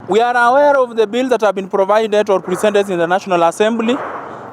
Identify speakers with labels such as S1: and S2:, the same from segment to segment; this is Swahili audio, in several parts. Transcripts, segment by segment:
S1: We are aware of the bills that have been provided or presented in the National Assembly.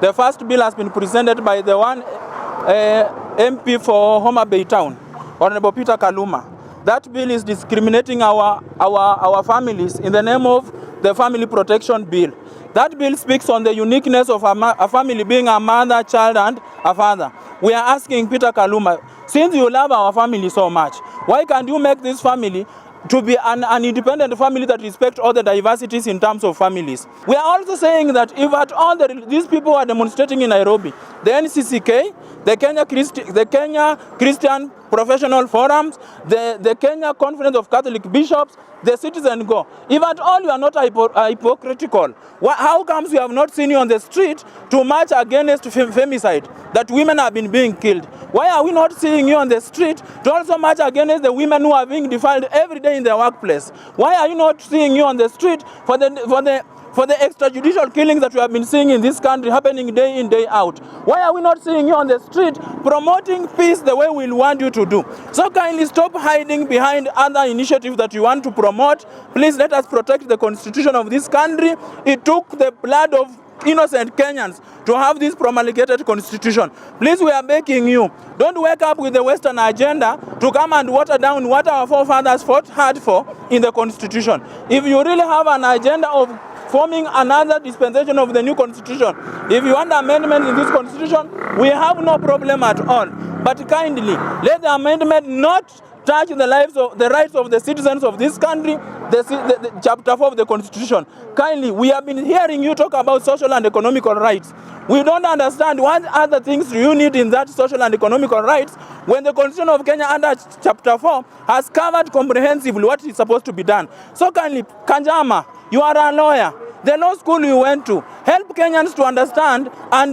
S1: The first bill has been presented by the one MP for Homa Bay Town, Honorable Peter Kaluma. That bill is discriminating our families in the name of the Family Protection Bill. That bill speaks on the uniqueness of a family being a mother, child, and a father. We are asking Peter Kaluma, since you love our family so much, why can't you make this family to be an independent family that respects all the diversities in terms of families? We are also saying that if at all these people are demonstrating in Nairobi, the NCCK, the Kenya Christian Professional Forums, the Kenya Conference of Catholic Bishops, the Citizen Go, if at all you are not hypocritical, how comes we have not seen you on the street to march against femicide, that women have been being killed? Why are we not seeing you on the street to also march against the women who are being defiled every day in their workplace? Why are you not seeing you on the street for the extrajudicial killings that we have been seeing in this country happening day in, day out? Why are we not seeing you on the street promoting peace the way we want you to do? So kindly stop hiding behind other initiatives that you want to promote. Please let us protect the constitution of this country. It took the blood of innocent Kenyans to have this promulgated constitution. Please, we are begging you, don't wake up with the Western agenda to come and water down what our forefathers fought hard for in the constitution. If you really have an agenda of forming another dispensation of the new constitution, if you want amendments in this constitution, we have no problem at all. But kindly, let the amendment not touch the rights of the citizens of this country, the chapter 4 of the constitution. Kindly, we have been hearing you talk about social and economical rights. We don't understand what other things do you need in that social and economical rights when the Constitution of Kenya under chapter 4 has covered comprehensively what is supposed to be done. So kindly, Kanjama, you are a lawyer. The law school you went to, help Kenyans to understand and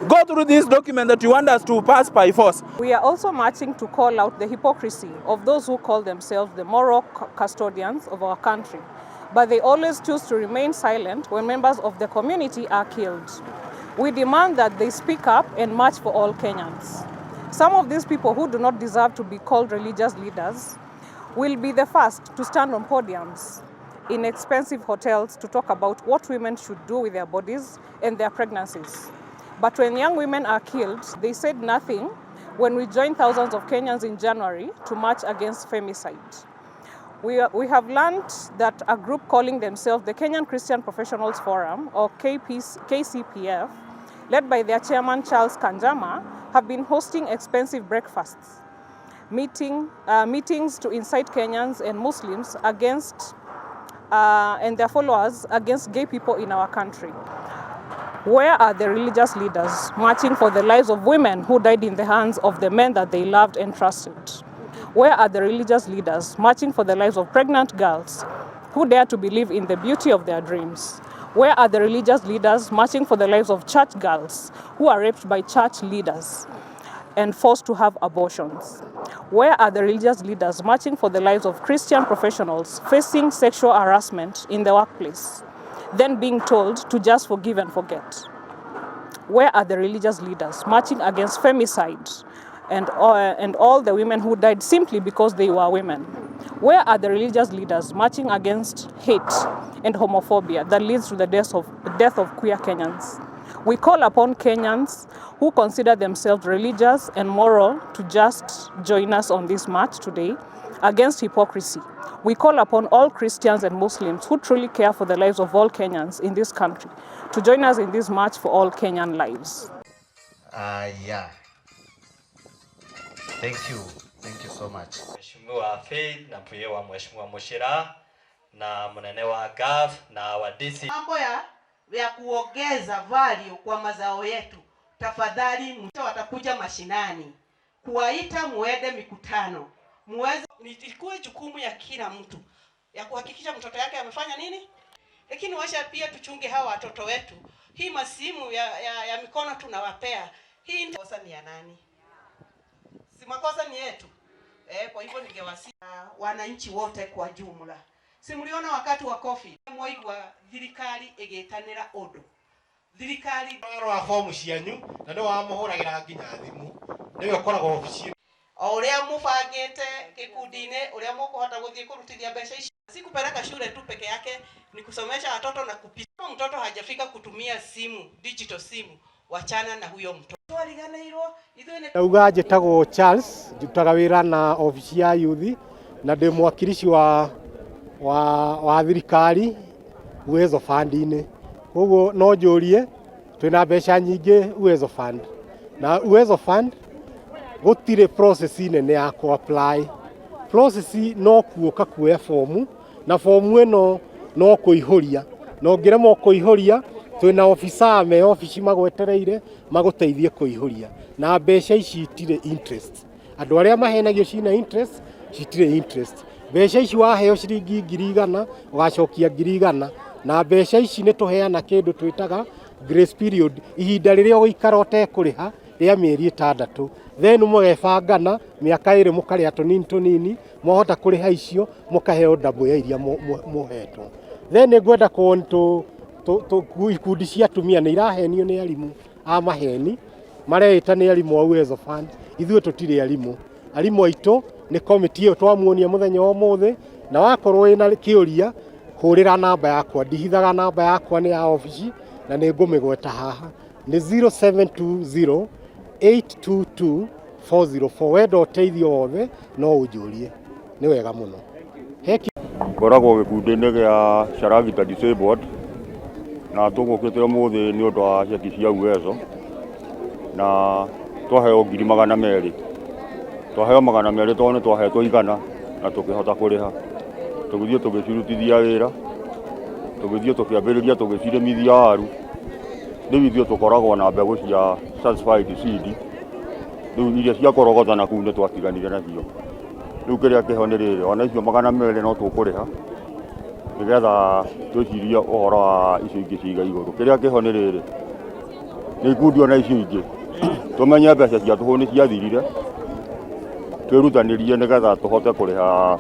S1: go through this document that you want us to pass by force.
S2: We are also marching to call out the hypocrisy of those who call themselves the moral custodians of our country, but they always choose to remain silent when members of the community are killed. We demand that they speak up and march for all Kenyans. Some of these people who do not deserve to be called religious leaders will be the first to stand on podiums in expensive hotels to talk about what women should do with their bodies and their pregnancies. But when young women are killed, they said nothing when we joined thousands of Kenyans in January to march against femicide. We have learned that a group calling themselves the Kenyan Christian Professionals Forum, or KCPF, led by their chairman Charles Kanjama, have been hosting expensive breakfasts, meetings to incite Kenyans and Muslims against and their followers against gay people in our country. Where are the religious leaders marching for the lives of women who died in the hands of the men that they loved and trusted? Where are the religious leaders marching for the lives of pregnant girls who dare to believe in the beauty of their dreams? Where are the religious leaders marching for the lives of church girls who are raped by church leaders and forced to have abortions? Where are the religious leaders marching for the lives of Christian professionals facing sexual harassment in the workplace, then being told to just forgive and forget? Where are the religious leaders marching against femicide and all the women who died simply because they were women? Where are the religious leaders marching against hate and homophobia that leads to the death of queer Kenyans? We call upon Kenyans who consider themselves religious and moral to just join us on this march today against hypocrisy. We call upon all Christians and Muslims who truly care for the lives of all Kenyans in this country to join us in this march for all Kenyan lives.
S3: Yeah. Thank you so much.
S4: Mheshimiwa Faith na mpuye wa Mheshimiwa Mushira na mnene wa GAF na wa DC.
S5: Mambo ya kuongeza value kwa mazao yetu, tafadhali mtu watakuja mashinani kuwaita muende mikutano, muweze nikuwe jukumu ya kila mtu ya kuhakikisha mtoto yake amefanya nini. Lakini washa pia tuchunge hawa watoto wetu. Hii masimu ya mikono tunawapea, hii kosa ni ya nani? Si makosa ni yetu. Kwa hivyo ningewasi wananchi wote kwa jumla. Si mliona wakati wa COVID mwaigwa thirikari igetanira undu. Thirikari
S3: wa form cianyu na ndo wa muhuragira nginya thimu. Niwe ukoragwo ofisi.
S5: Uria mubangite gikundine uria mukuhota guthie kurutithia mbeca ici. Si kupeleka shule tu peke yake, ni kusomesha watoto na kupita. Mtoto hajafika kutumia simu, digital simu, wachana na huyo mtoto.
S6: Uga njĩtagwo Charles, njutaga wĩra na ofisi ya youth na ndĩ mwakilishi wa thirikari VI0L fund-inĩ. Koguo no njũrie twĩna mbeca nyingĩ VI0L fund. Na VI0L fund gũtirĩ process nene ya ku-apply. Process no kuoka kuoya fomu na fomu ĩno no kũihũria. No ngĩremwo kũihũria twĩna ofisa me ofici magwetereire magũteithie kũihũria. Na mbeca ici itirĩ interest. Andũ arĩa mahenagio cina interest, citirĩ interest. Mbeca ici waheo ciringi 100 ũgacokia 100 na mbeca ici nĩ tũheana kĩndũ twĩtaga grace period, ihinda rĩrĩa ũgũikara ũtekũrĩha rĩa mĩeri 6. Then mũgebangana mĩaka 2 mũkarĩa tũnini mwahota kũrĩha icio mũkaheo double ya iria mũhetwo. Then ngwenda kuona ikundi cia atumia nĩ irahenio nĩ arimũ a maheni mareĩta nĩ arimũ a VI0L fund. Ithuĩ tũtirĩ arimũ. Arimũ aitũ nĩ komiti ĩyo twamuonia mũthenya ũmũthĩ, na wakorwo wĩna kĩũria hũrĩra namba yakwa, ndihithaga namba yakwa nĩ ya ofici na nĩ ngũmĩgweta haha nĩ 0720 822 404. Wenda ũteithio wothe no ũnjũrie, nĩ wega mũno.
S7: Ngoragwo gĩkundi-inĩ gĩa Charagita Disabled na tũgũkĩte ũmũthĩ nĩ ũndũ wa ciaki cia VI0L na twaheo 200,000. Twaheo 200,000 tondũ nĩ twahetwo 100 na tũkĩhota kũrĩha. Tũgĩthiĩ tũgĩcirutithia wĩra, tũgĩthiĩ tũkĩambĩrĩria tũgĩcirĩmithia waru. Rĩu ithuĩ tũkoragwo na mbegũ cia certified seed. Rĩu iria cia korogotana kũu nĩ twatiganire nacio. Rĩu kĩrĩa kĩho nĩ rĩrĩ, ona icio 200,000 no tũkũrĩha nĩgetha twĩcirie ũhoro wa icio ingĩ ciiga igũrũ. Kĩrĩa kĩho nĩ rĩrĩ, nĩ ikundi ona icio ingĩ tũmenye mbeca cia tũhũ nĩ ciathirire, twĩrutanĩrie nĩgetha tũhote kũrĩha,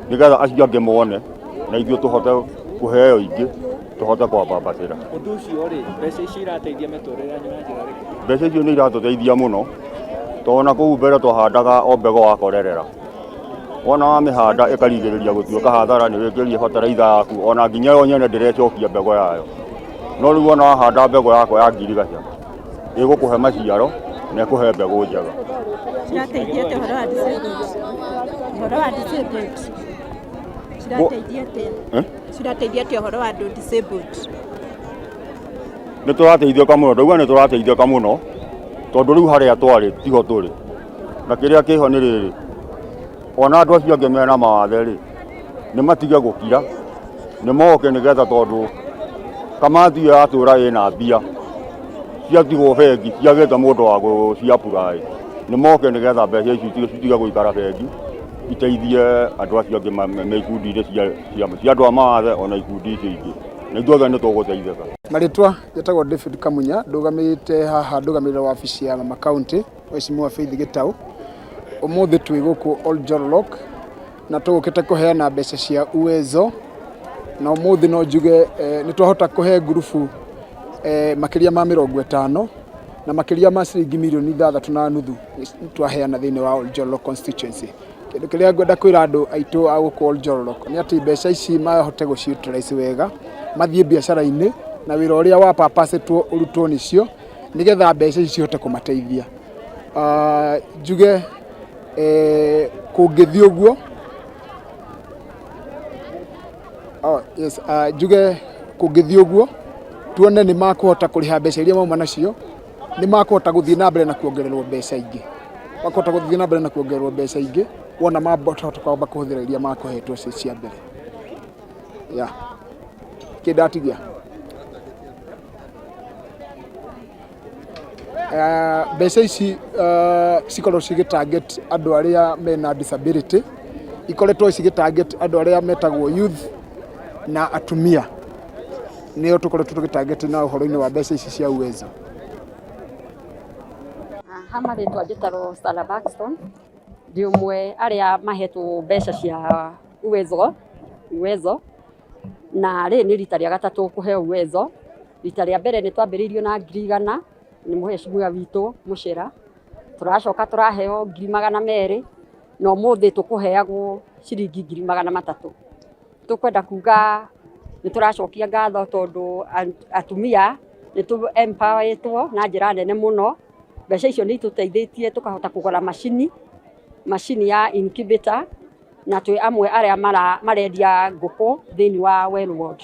S7: nĩgetha acio angĩ mone na ithuĩ tũhote kũheo ingĩ tũhote kwambambatĩra.
S8: Ũndũ ũcio rĩ, mbeca icio irateithia mĩtũrĩre yanyu na njĩra ĩrĩkũ?
S7: Mbeca icio nĩ iratũteithia mũno tondũ na kũu mbere twahandaga o mbegũ wa korerera. Wona wamĩhanda ĩkarigĩrĩria gũtuĩka hathara nĩ wĩkĩrie bataraitha yaku, ona nginya yo nyene ndĩrecokia mbegũ yayo. No rĩu ona wahanda mbegũ yako ya ngirigaca ĩgũkũhe maciaro na ĩkũhe mbegũ njega.
S9: Cirateithia ũhoro wa disabled. Ũhoro wa disabled Cirateithia atia horo wa andu disabled?
S7: Nĩ tũrateithĩka mũno, ndauga nĩ tũrateithĩka mũno tondũ rĩu harĩa twarĩ tiho tũrĩ, na kĩrĩa kĩho nĩ rĩrĩ, ona andũ acio angĩ mena mawathe rĩ nĩ matige gũkira, nĩ moke nĩgetha tondũ kamati ĩyo ya tũra ĩna mbia ciatigwo bengi ciagĩte mũndũ wa gũciapply, nĩ moke nĩgetha mbeca ici citige gũikara bengi, iteithie andũ acio angĩ me ikundi-inĩ cia andũ a mawathe ona ikundi icio ingĩ, na ithuothe nĩ tũgũteithĩka.
S10: Marĩtwa njĩtagwo David Kamunya, ndũgamĩte haha ndũgamĩrĩra wabici ya Mama County Mheshimiwa Faith Gitau. Ũmũthĩ twĩ gũkũ Old Jororok na tũgũkĩte kũheana mbeca cia uwezo, na ũmũthĩ no njuge nĩ twahota kũhe ngurubu makĩria ma 50 na makĩria ma ciringi mirioni 3.5 twaheana thĩinĩ wa Old Jororok constituency. Kĩndũ kĩrĩa ngwenda kwĩra andũ aitũ a gũkũ Old Jororok nĩ atĩ mbeca ici mahote gũciutilize wega, mathiĩ biacara-inĩ na wĩra ũrĩa wa papacĩtwo ũrutwo nĩcio nĩgetha mbeca ici cihote kũmateithia. Njuge kũngĩthiĩ ũguo njuge kũngĩthiĩ ũguo tuone nĩ makũhota kũrĩha mbeca iria mauma nacio, nĩ makũhota gũthiĩ na mbere na kuongererwo mbeca ingĩ, makũhota gũthiĩ na mbere na kuongererwo mbeca ingĩ wona mabota kwamba kũhũthĩra iria makũhetwo cia mbere. Kĩndatigia mbeca ici cikorwo cigĩtarget andũ arĩa mena disability, ikoretwo cigĩtarget andũ arĩa metagwo youth na atumia, nĩo tũkoretwo tũgĩtarget na ũhoro-inĩ wa mbeca ici cia uwezo.
S11: Hama rĩtwa njĩtagwo Sarah Baxton, ndĩ ũmwe arĩa mahetwo mbeca cia uwezo, na rĩ nĩ rita rĩa gatatũ kũheo uwezo. Rita rĩa mbere nĩ twambĩrĩirio na 100 nĩ Mheshimiwa witũ Muchera, tũracoka tũraheo 200 na ũmũthĩ tũkũheagwo ciringi 300. Tũkwenda kuga nĩ tũracokia ngatho tondũ atumia nĩ tũ empoweretwo na njĩra nene mũno. Mbeca icio nĩ itũteithĩtie tũkahota kũgũra macini ya incubator, na twĩ amwe arĩa marendia ngũkũ thĩinĩ wa VI0L.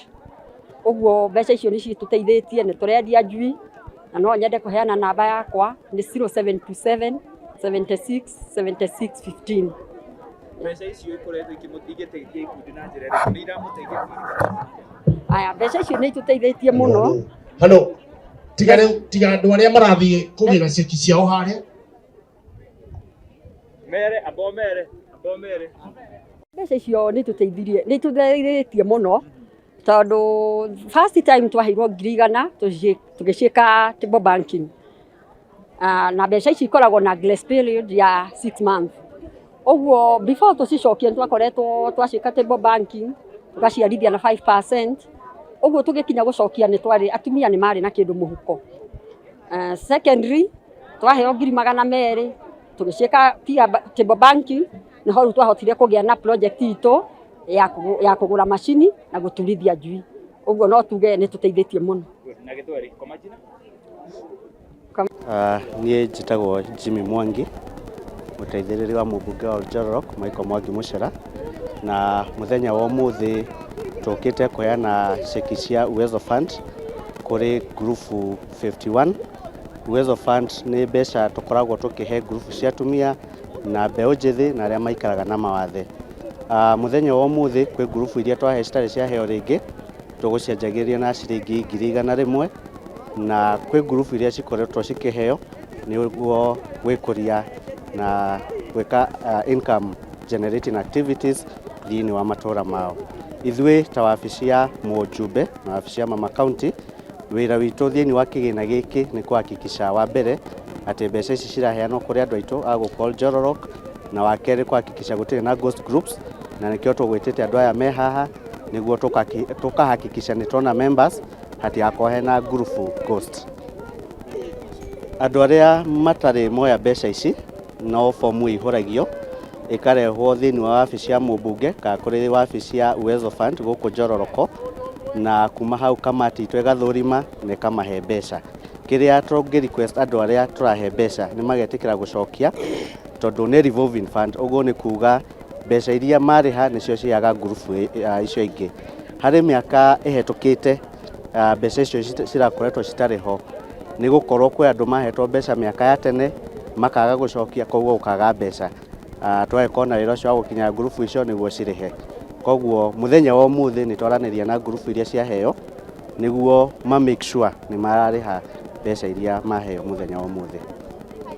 S11: Ũguo mbeca icio nĩ citũteithĩtie, nĩ tũrendia njui, na no nyende kũheana namba yakwa nĩ 0727 76 76 15.
S8: Mbeca icio ikoretwo igĩteithia ikundi na njĩra ĩrĩkũ? Nĩ iramũteithia?
S11: Aya, mbeca icio nĩ itũteithĩtie mũno.
S3: Hano tiga andũ arĩa marathiĩ kũgĩra ceki ciao harĩa
S8: ambomere.
S11: Mbeca icio nĩ itũteithĩtie mũno tondũ first time twaheirwo 100 tũgĩciĩka table banking, na mbeca ici ikoragwo na grace period ya 6 months. Ũguo before tũcicokie twakoretwo twaciĩka table banking tũgaciarithia na 5%. Ũguo tũgĩkinya gũcokia nĩ twarĩ atumia nĩ marĩ na kĩndũ mũhuko. Secondary twaheo 200 tũgĩciĩka pia table banking, na ho twahotire kũgĩa na project itũ ya kũgũra macini na gũturithia njui. Ũguo no tuge nĩ tũteithĩtie mũno.
S8: Na gĩtwari komajina?
S12: Niĩ njĩtagwo Jimmy Mwangi, mũteithĩrĩria wa mũmbunge wa Old Jororok Michael Mwangi Muchera, na mũthenya wa ũmũthĩ tũkĩte kũheana ceki cia Uwezo Fund kũrĩ grupu 51. Uwezo Fund nĩ mbeca tũkoragwo tũkĩhe grupu cia atumia na mbeũ njĩthĩ na arĩa maikaraga na mawathe. Mũthenya wa ũmũthĩ kwĩ grupu iria twahe citarĩ ciaheo rĩngĩ tũgũcianjagĩria na ciringi 100 na kwĩ grupu iria cikoretwo cikĩheo nĩguo gwĩkũria na gwĩka income generating activities thĩinĩ wa matũũra mao. Ithuĩ ta wabici ya Mũjumbe na wabici ya Mama County, wĩra witũ thĩinĩ wa kĩgĩna gĩkĩ nĩ kũhakikisha wa mbere atĩ mbeca ici ciraheanwo kũrĩ andũ aitũ a gũkũ Old Jororok, na wa kerĩ kũhakikisha gũtirĩ na ghost groups, na nĩkĩo tũgwĩtĩte andũ aya me haha nĩguo tũkahakikisha nĩ tuona members hatigakorwo hena grupu ghost. Andũ arĩa matarĩ moya mbeca ici no fomu ihũragio ikarehwo thĩinĩ wa wabici ya mũmbunge kana kũrĩ wabici ya Uwezo Fund gũkũ Jororoko, na kuma hau kamati itũ ĩgathũrima na ĩkamahe mbeca. Kĩrĩa tũngĩ request andũ arĩa tũrahe mbeca nĩ magetĩkĩra gũcokia tondũ nĩ revolving fund. Ũguo nĩ kuga mbeca iria marĩha nĩcio ciaga ngurubu icio ingĩ. Harĩ mĩaka ĩhetũkĩte mbeca icio cirakoretwo citarĩ ho nĩ gũkorwo kwĩ andũ mahetwo mbeca mĩaka ya tene makaga gũcokia, koguo gũkaga mbeca. Twagĩkorwo na wĩra ũcio wa gũkinya ngurubu icio nĩguo cirĩhe. Koguo mũthenya wa ũmũthĩ nĩ twaranĩria na ngurubu iria ciaheo nĩguo make sure nĩ mararĩha mbeca iria maheo mũthenya wa ũmũthĩ.